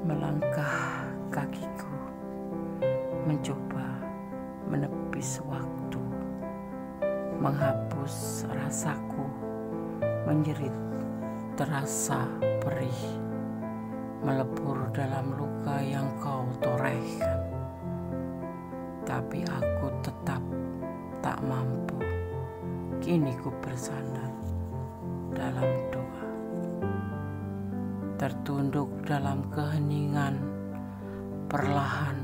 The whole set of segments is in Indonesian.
Melangkah kakiku mencoba menepis waktu, menghapus rasaku menjerit terasa perih, melebur dalam luka yang kau torehkan. Tapi aku tetap tak mampu. Kini ku bersandar dalam doa, tertunduk dalam keheningan, perlahan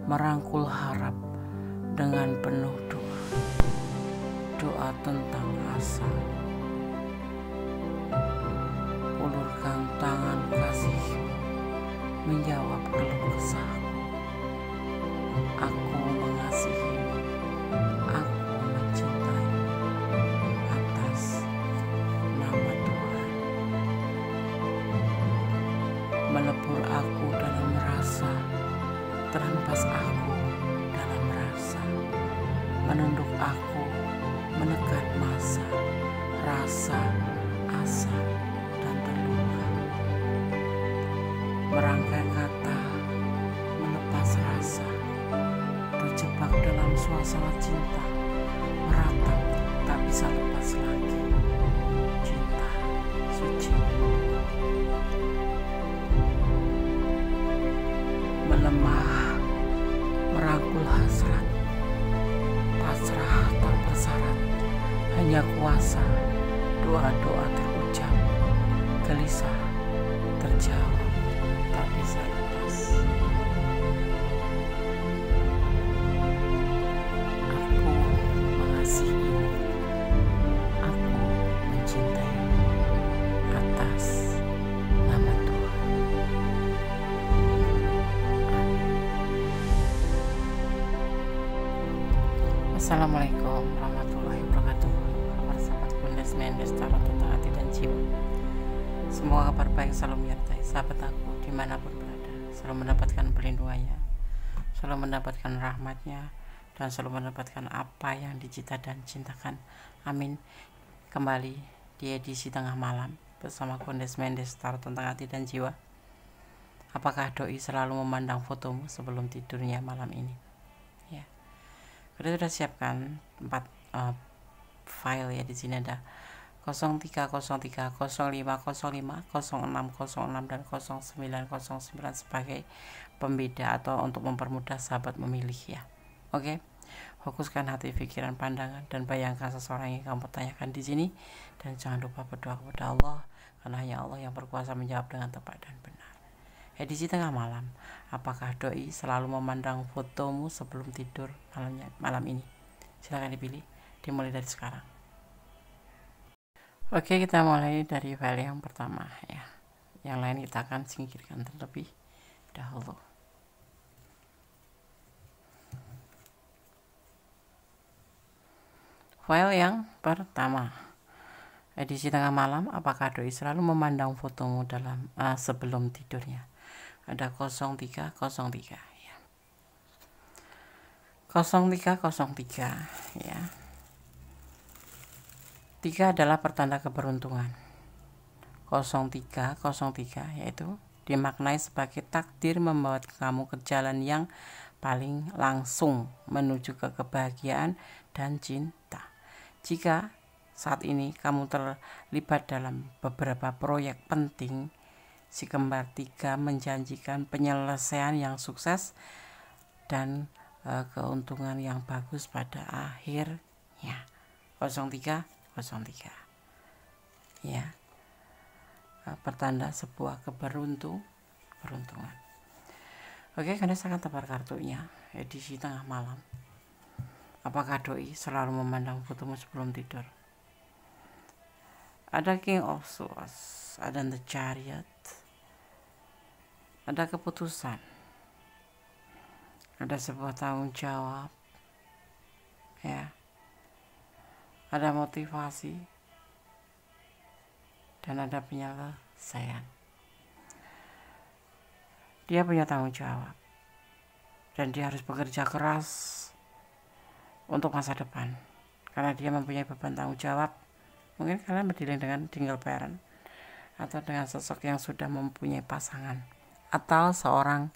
merangkul harap dengan penuh doa. Doa tentang asa. Ulurkan tangan kasihku menjawab keluh kesahku. Aku mengasihimu, aku mencintaimu atas nama Tuhan. Melebur aku dalam rasa, terhempas aku dalam rasa, menunduk aku menekan masa, rasa, asa, dan terluka. Merangkai kata, melepas rasa, terjebak dalam suasana cinta, meratap tak bisa lepas lagi. Cinta suci melemah, merangkul hasrat, pasrah tak bersyarat, hanya kuasa doa-doa terucap, gelisah terjawab tak bisa lepas. Aku mengasihimu, aku mencintaimu atas nama Tuhan. Assalamualaikum warahmatullahi wabarakatuh. Kabar sahabat Kundes Mendes Tarot tentang hati dan jiwa. Semoga kabar baik selalu menyertai sahabat aku dimanapun berada, selalu mendapatkan perlindungannya, selalu mendapatkan rahmatnya, dan selalu mendapatkan apa yang dicita dan cintakan. Amin. Kembali di edisi tengah malam bersama Kundes Mendes Tarot tentang hati dan jiwa. Apakah doi selalu memandang fotomu sebelum tidurnya malam ini? Ya, kita sudah siapkan 4 file ya. Di sini ada 0303, 0505, 0606, dan 0909 sebagai pembeda atau untuk mempermudah sahabat memilih ya. Oke. Fokuskan hati, pikiran, pandangan, dan bayangkan seseorang yang kamu tanyakan di sini, dan jangan lupa berdoa kepada Allah, karena hanya Allah yang berkuasa menjawab dengan tepat dan benar. Edisi tengah malam, apakah doi selalu memandang fotomu sebelum tidur malam ini? Silahkan dipilih, dimulai dari sekarang. Oke, kita mulai dari file yang pertama ya. Yang lain kita akan singkirkan terlebih dahulu. File yang pertama, edisi tengah malam, apakah doi selalu memandang fotomu dalam sebelum tidurnya? Ada 0303 ya. 0303 ya. 3 adalah pertanda keberuntungan. 0303 yaitu dimaknai sebagai takdir membawa kamu ke jalan yang paling langsung menuju ke kebahagiaan dan cinta. Jika saat ini kamu terlibat dalam beberapa proyek penting, si kembar 3 menjanjikan penyelesaian yang sukses dan keuntungan yang bagus pada akhirnya. 0303 ya, pertanda sebuah keberuntungan. Oke, Anda akan tebar kartunya edisi tengah malam. Apakah doi selalu memandang fotomu sebelum tidur? Ada King of Swords, ada The Chariot, ada keputusan, ada sebuah tanggung jawab ya, ada motivasi, dan ada penyelesaian. Dia punya tanggung jawab dan dia harus bekerja keras untuk masa depan, karena dia mempunyai beban tanggung jawab. Mungkin kalian berdealing dengan single parent atau dengan sosok yang sudah mempunyai pasangan atau seorang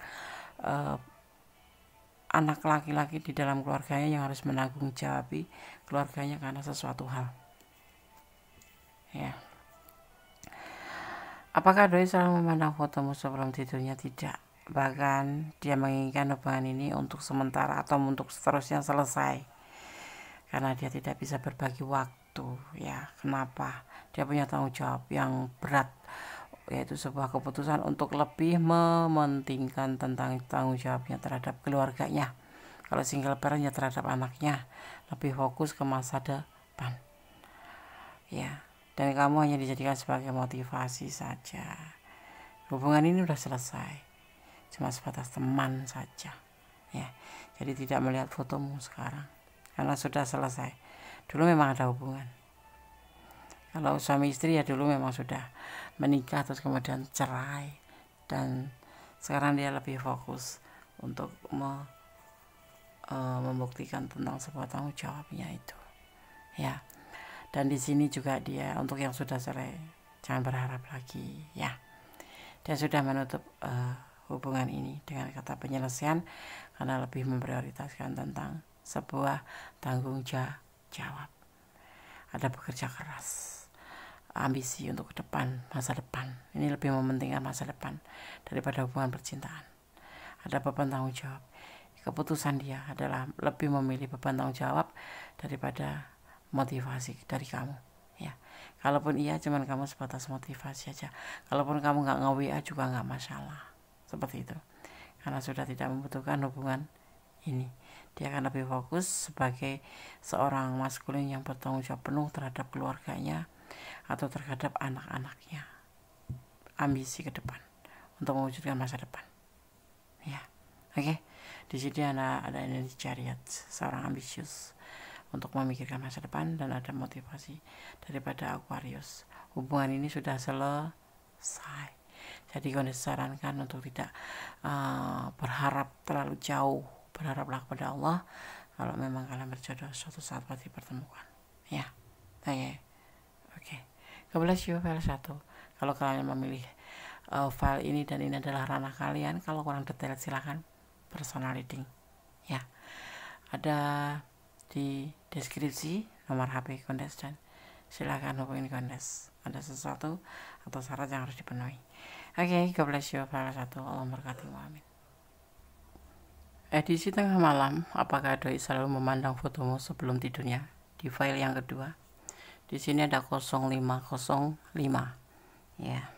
anak laki-laki di dalam keluarganya yang harus menanggung jawabi keluarganya karena sesuatu hal. Ya. Apakah doi selalu memandang fotomu sebelum tidurnya? Tidak. Bahkan dia menginginkan hubungan ini untuk sementara atau untuk seterusnya selesai. Karena dia tidak bisa berbagi waktu. Ya, kenapa? Dia punya tanggung jawab yang berat, yaitu sebuah keputusan untuk lebih mementingkan tentang tanggung jawabnya terhadap keluarganya. Kalau single parent ya terhadap anaknya, lebih fokus ke masa depan. Ya, dan kamu hanya dijadikan sebagai motivasi saja. Hubungan ini udah selesai, cuma sebatas teman saja. Ya, jadi tidak melihat fotomu sekarang karena sudah selesai. Dulu memang ada hubungan. Kalau suami istri ya dulu memang sudah menikah terus kemudian cerai, dan sekarang dia lebih fokus untuk membuktikan tentang sebuah tanggung jawabnya itu. Ya. Dan di sini juga dia untuk yang sudah cerai jangan berharap lagi, ya. Dia sudah menutup hubungan ini dengan kata penyelesaian karena lebih memprioritaskan tentang sebuah tanggung jawab. Ada bekerja keras, ambisi untuk ke depan, masa depan. Ini lebih mementingkan masa depan daripada hubungan percintaan. Ada beban tanggung jawab. Keputusan dia adalah lebih memilih beban tanggung jawab daripada motivasi dari kamu, ya. Kalaupun iya cuman kamu sebatas motivasi aja, kalaupun kamu nggak nge-WA juga nggak masalah, seperti itu, karena sudah tidak membutuhkan hubungan ini. Dia akan lebih fokus sebagai seorang maskulin yang bertanggung jawab penuh terhadap keluarganya atau terhadap anak-anaknya, ambisi ke depan untuk mewujudkan masa depan, ya. Oke. Di sini ada energi chariot, seorang ambisius untuk memikirkan masa depan, dan ada motivasi daripada Aquarius. Hubungan ini sudah selesai. Jadi kalian disarankan untuk tidak berharap terlalu jauh. Berharaplah kepada Allah. Kalau memang kalian berjodoh, suatu saat pasti pertemukan. Ya, oke. God bless you, file 1. Kalau kalian memilih file ini dan ini adalah ranah kalian, kalau kurang detail silahkan personal reading. Ya, ada di deskripsi nomor HP Kondes, dan silakan hubungi Kondes ada sesuatu atau syarat yang harus dipenuhi. Oke, God bless you, file 1. Allah memberkati, amin. Edisi tengah malam. Apakah doi selalu memandang fotomu sebelum tidurnya? Di file yang kedua, di sini ada 0505. Ya,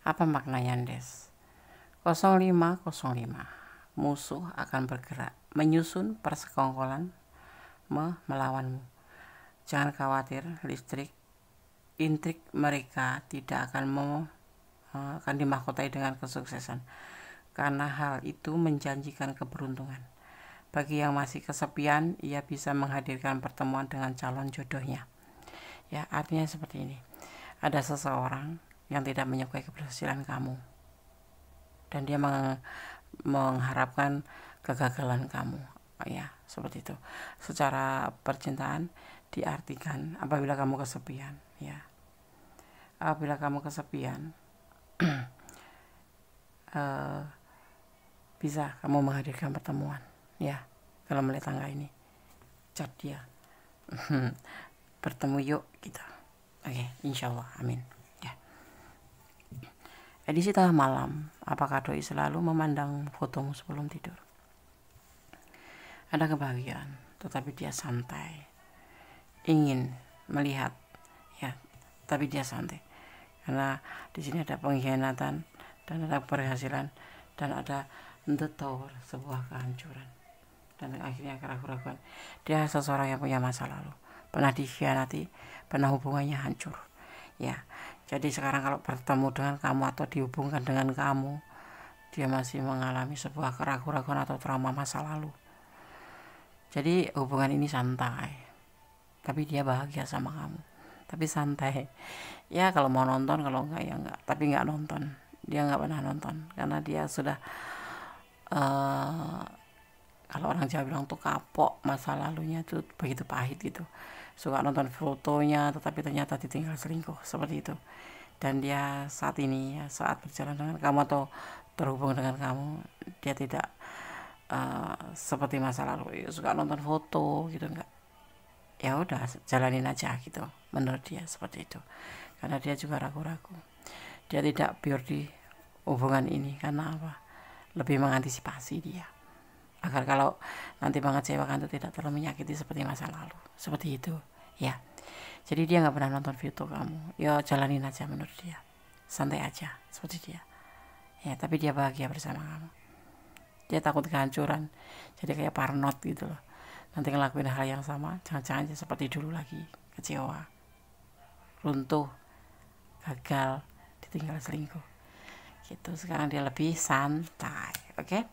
apa maknanya, Des? 0505, musuh akan bergerak menyusun persekongkolan melawanmu. Jangan khawatir, intrik mereka tidak akan dimahkotai dengan kesuksesan, karena hal itu menjanjikan keberuntungan. Bagi yang masih kesepian, ia bisa menghadirkan pertemuan dengan calon jodohnya. Ya, artinya seperti ini. Ada seseorang yang tidak menyukai keberhasilan kamu, dan dia mengharapkan kegagalan kamu, ya, seperti itu. Secara percintaan diartikan apabila kamu kesepian, ya. Apabila kamu kesepian, bisa kamu menghadirkan pertemuan, ya. Kalau melihat tangga ini, chat dia, bertemu yuk kita. Oke, insyaallah, amin. Ya. Edisi tengah malam. Apakah doi selalu memandang fotomu sebelum tidur? Ada kebahagiaan, tetapi dia santai. Ingin melihat, ya, tapi dia santai. Karena di sini ada pengkhianatan dan ada keberhasilan dan ada the tower, sebuah kehancuran dan akhirnya keraguan. Dia seseorang yang punya masa lalu, pernah dikhianati, pernah hubungannya hancur, ya. Jadi sekarang kalau bertemu dengan kamu atau dihubungkan dengan kamu, dia masih mengalami sebuah keraguan atau trauma masa lalu. Jadi hubungan ini santai, tapi dia bahagia sama kamu, tapi santai. Ya kalau mau nonton, kalau enggak ya enggak, tapi enggak nonton. Dia enggak pernah nonton karena dia sudah kalau orang Jawa bilang tuh kapok, masa lalunya tuh begitu pahit gitu. Suka nonton fotonya tetapi ternyata ditinggal selingkuh, seperti itu. Dan dia saat ini, ya, saat berjalan dengan kamu atau berhubung dengan kamu, dia tidak seperti masa lalu suka nonton foto gitu, enggak. Ya udah, jalanin aja gitu, menurut dia seperti itu, karena dia juga ragu-ragu. Dia tidak pure di hubungan ini karena apa? Lebih mengantisipasi dia agar kalau nanti mengecewakan itu tidak terlalu menyakiti seperti masa lalu, seperti itu ya. Jadi dia nggak pernah nonton foto kamu, ya jalanin aja menurut dia, santai aja seperti dia ya. Tapi dia bahagia bersama kamu. Dia takut kehancuran, jadi kayak parnot gitu loh, nanti ngelakuin hal yang sama, jangan-jangan seperti dulu lagi, kecewa, runtuh, gagal, ditinggal selingkuh gitu. Sekarang dia lebih santai. Oke,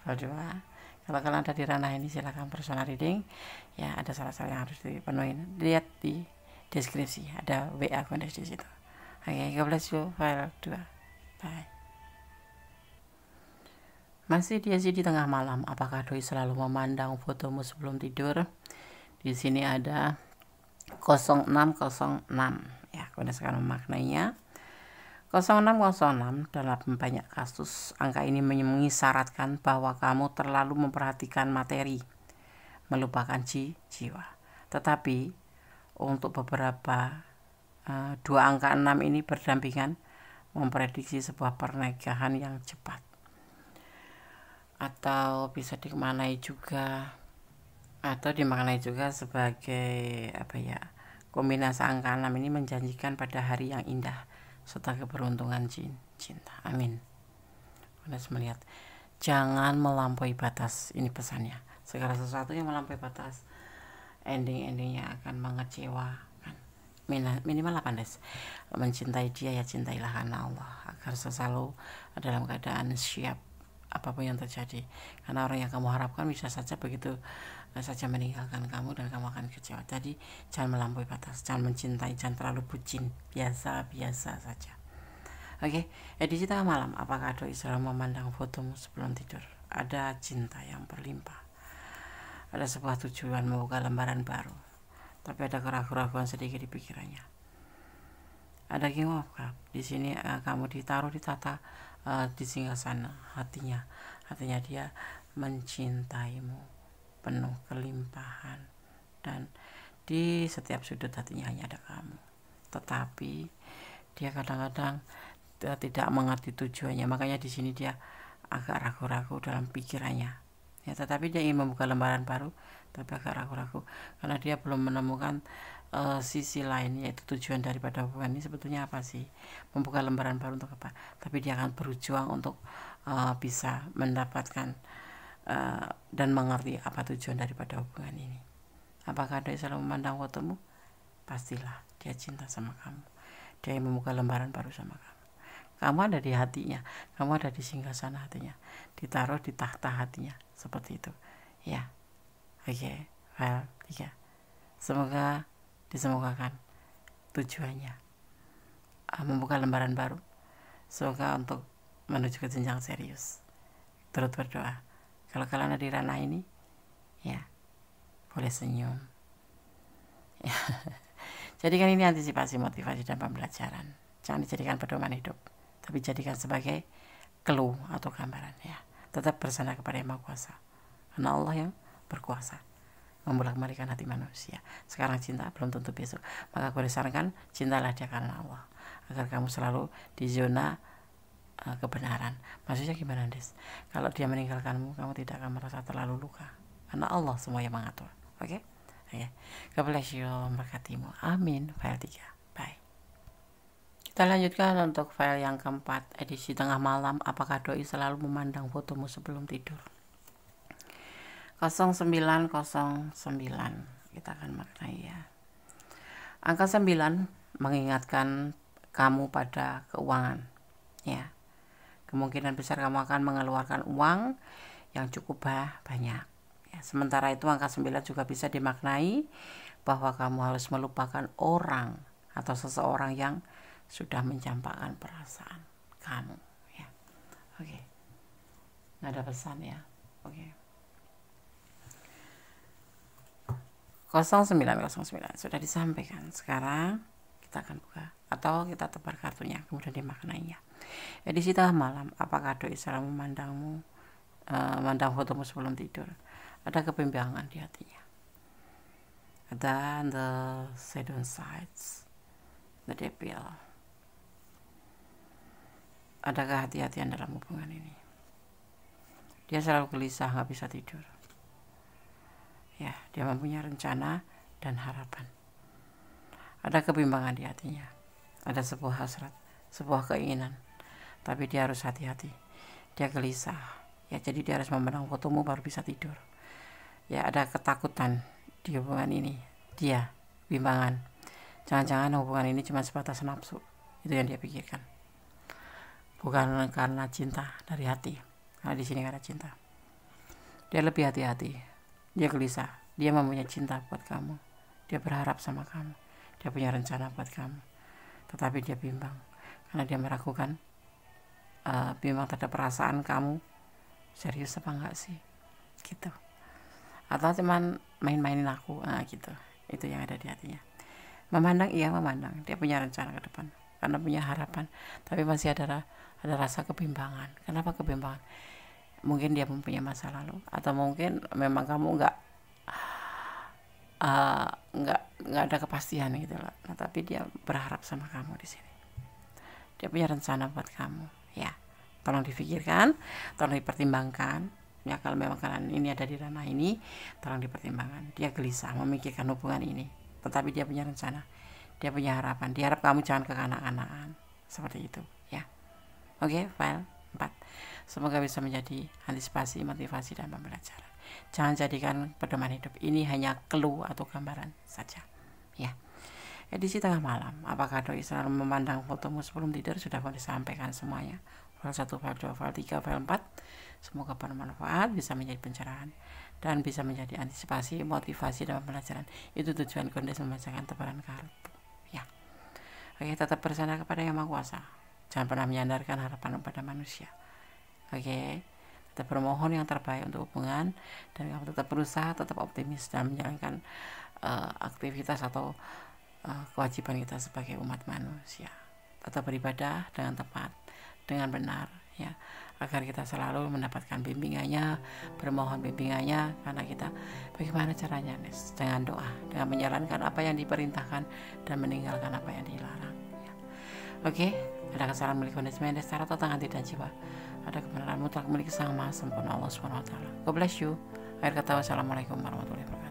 Kedua, kalau kalian ada di ranah ini silahkan personal reading ya. Ada syarat-syarat yang harus dipenuhi, lihat di deskripsi, ada WA kontes di situ. Oke, God bless you. File 2, bye. Masih di tengah malam, apakah doi selalu memandang fotomu sebelum tidur? Di sini ada 0606 ya, kemudian sekarang memaknainya 0606. Dalam banyak kasus, angka ini mengisyaratkan bahwa kamu terlalu memperhatikan materi, melupakan jiwa. Tetapi untuk beberapa dua angka 6 ini berdampingan memprediksi sebuah pernikahan yang cepat, atau bisa dimaknai juga sebagai kombinasi angka 6 ini menjanjikan pada hari yang indah serta keberuntungan cinta. Amin. Harus melihat, jangan melampaui batas, ini pesannya. Segala sesuatu yang melampaui batas, endingnya akan mengecewakan. Minimal 18. Mencintai dia ya cintailah karena Allah, agar selalu dalam keadaan siap apapun yang terjadi, karena orang yang kamu harapkan bisa saja begitu saja meninggalkan kamu dan kamu akan kecewa. Jadi jangan melampaui batas, jangan mencintai, jangan terlalu bucin, biasa saja. Oke, edisi tengah malam, apakah doi selalu memandang fotomu sebelum tidur? Ada cinta yang berlimpah, ada sebuah tujuan membuka lembaran baru, tapi ada keraguan sedikit di pikirannya. Ada King of Cup di sini. Kamu ditaruh di tata di singgasana hatinya dia mencintaimu penuh kelimpahan, dan di setiap sudut hatinya hanya ada kamu. Tetapi dia kadang-kadang tidak mengerti tujuannya, makanya di sini dia agak ragu-ragu dalam pikirannya ya. Tetapi dia ingin membuka lembaran baru, tapi agak ragu-ragu karena dia belum menemukan sisi lain, yaitu tujuan daripada hubungan ini sebetulnya apa sih, membuka lembaran baru untuk apa. Tapi dia akan berjuang untuk bisa mendapatkan dan mengerti apa tujuan daripada hubungan ini. Apakah dia selalu memandang fotomu? Pastilah dia cinta sama kamu, dia ingin membuka lembaran baru sama kamu. Kamu ada di hatinya, kamu ada di singgasana hatinya, ditaruh di tahta hatinya, seperti itu ya. Oke, file 3. Semoga disemogakan tujuannya membuka lembaran baru, semoga untuk menuju ke jenjang serius. Turut berdoa kalau kalian ada di ranah ini ya, boleh senyum ya. Jadikan ini antisipasi, motivasi, dan pembelajaran. Jangan dijadikan pedoman hidup, tapi jadikan sebagai clue atau gambaran ya. Tetap bersandar kepada Yang Maha Kuasa, karena Allah yang berkuasa membolak-balikan hati manusia. Sekarang cinta, belum tentu besok. Maka aku disarankan, cintalah dia karena Allah, agar kamu selalu di zona kebenaran. Maksudnya gimana, Des? Kalau dia meninggalkanmu, kamu tidak akan merasa terlalu luka, karena Allah semua yang mengatur. Oke? God bless you, memberkatimu. Amin. File 3. Bye. Kita lanjutkan untuk file yang keempat, edisi tengah malam. Apakah doi selalu memandang fotomu sebelum tidur? 0909 kita akan maknai ya. Angka 9 mengingatkan kamu pada keuangan ya. Kemungkinan besar kamu akan mengeluarkan uang yang cukup banyak ya. Sementara itu angka 9 juga bisa dimaknai bahwa kamu harus melupakan orang atau seseorang yang sudah mencampakkan perasaan kamu ya. Oke. Nada pesan ya. Oke. 0909 sudah disampaikan. Sekarang kita akan buka atau kita tebar kartunya kemudian dimaknainya. Edisi tengah malam, apakah doi selalu memandangmu, memandang fotomu sebelum tidur? Ada kebimbangan di hatinya. Ada the shadow sides, the devil. Ada kehati-hatian dalam hubungan ini. Dia selalu gelisah, nggak bisa tidur. Ya, dia mempunyai rencana dan harapan. Ada kebimbangan di hatinya. Ada sebuah hasrat, sebuah keinginan. Tapi dia harus hati-hati. Dia gelisah. Ya, jadi dia harus memandang fotomu baru bisa tidur. Ya, ada ketakutan di hubungan ini. Dia bimbangan. Jangan-jangan hubungan ini cuma sebatas nafsu. Itu yang dia pikirkan. Bukan karena cinta dari hati. Karena di sini karena cinta. Dia lebih hati-hati. Dia gelisah. Dia mempunyai cinta buat kamu. Dia berharap sama kamu. Dia punya rencana buat kamu. Tetapi dia bimbang. Karena dia meragukan. Bimbang terhadap perasaan kamu. Serius apa enggak sih? Gitu. Atau cuman main-mainin aku. Gitu. Itu yang ada di hatinya. Memandang, iya memandang. Dia punya rencana ke depan. Karena punya harapan. Tapi masih ada rasa kebimbangan. Kenapa kebimbangan? Mungkin dia mempunyai masa lalu, atau mungkin memang kamu nggak ada kepastian gitu loh. Nah, tapi dia berharap sama kamu di sini. Dia punya rencana buat kamu, ya. Tolong difikirkan, tolong dipertimbangkan. Ya, kalau memang kalian ini ada di ranah ini, tolong dipertimbangkan. Dia gelisah memikirkan hubungan ini, tetapi dia punya rencana, dia punya harapan. Dia harap kamu jangan kekanak-kanakan, seperti itu, ya. Oke, file 4. Semoga bisa menjadi antisipasi, motivasi, dan pembelajaran. Jangan jadikan pedoman hidup. Ini hanya clue atau gambaran saja. Ya. Edisi tengah malam. Apakah doi selalu memandang fotomu sebelum tidur? Sudah boleh disampaikan semuanya. File 1, file 2, file 3, file 4. Semoga bermanfaat, bisa menjadi pencerahan, dan bisa menjadi antisipasi, motivasi, dan pembelajaran. Itu tujuan Kondes membacakan tebaran kartu. Ya. Oke, tetap bersandar kepada Yang Maha Kuasa. Jangan pernah menyandarkan harapan pada manusia. Oke, tetap bermohon yang terbaik untuk hubungan, dan kamu tetap berusaha, tetap optimis dalam menjalankan aktivitas atau kewajiban kita sebagai umat manusia. Tetap beribadah dengan tepat, dengan benar, ya, agar kita selalu mendapatkan bimbingannya, bermohon bimbingannya, karena kita bagaimana caranya, Nes? Dengan doa, dengan menjalankan apa yang diperintahkan dan meninggalkan apa yang dilarang. Ya. Oke, ada kesalahan milik manajemen secara total hati dan jiwa. Ada kebenaran mutlak milik Sang Maha Sempurna Allah Subhanahu wa taala. God bless you. Akhir kata, wassalamualaikum warahmatullahi wabarakatuh.